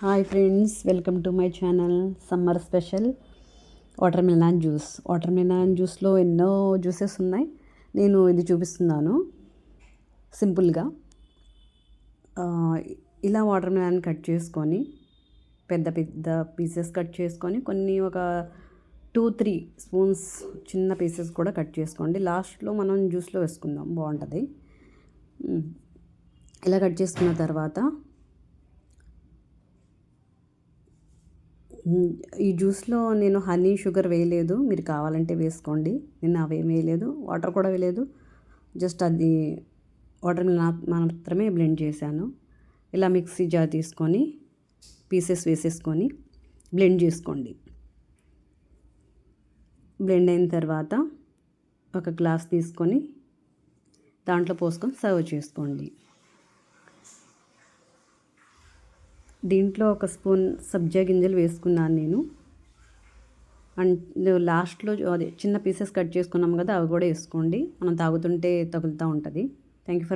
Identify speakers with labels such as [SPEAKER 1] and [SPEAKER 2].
[SPEAKER 1] Hi friends, welcome to my channel. Summer special watermelon juice. Watermelon జ్యూస్లో ఎన్నో juices ఉన్నాయి. నేను ఇది చూపిస్తున్నాను సింపుల్గా. ఇలా వాటర్ మిలన్ కట్ చేసుకొని పెద్ద పెద్ద పీసెస్ కట్ చేసుకొని కొన్ని ఒక 2-3 స్పూన్స్ చిన్న పీసెస్ కూడా కట్ చేసుకోండి. లాస్ట్లో మనం జ్యూస్లో వేసుకుందాం, బాగుంటుంది. ఇలా కట్ చేసుకున్న తర్వాత ఈ జ్యూస్లో నేను హనీ షుగర్ వేయలేదు, మీరు కావాలంటే వేసుకోండి. నేను అవేం వేయలేదు, వాటర్ కూడా వేయలేదు. జస్ట్ అది వాటర్ మిలన్ మాత్రమే బ్లెండ్ చేశాను. ఇలా మిక్సీ జార్ తీసుకొని పీసెస్ వేసేసుకొని బ్లెండ్ చేసుకోండి. బ్లెండ్ అయిన తర్వాత ఒక గ్లాస్ తీసుకొని దాంట్లో పోసుకొని సర్వ్ చేసుకోండి. దీంట్లో ఒక స్పూన్ సబ్జా గింజలు వేసుకున్నాను నేను. అండ్ లాస్ట్లో అదే చిన్న పీసెస్ కట్ చేసుకున్నాం కదా, అవి కూడా వేసుకోండి. మనం తాగుతుంటే తగులుతూ ఉంటుంది. Thank you for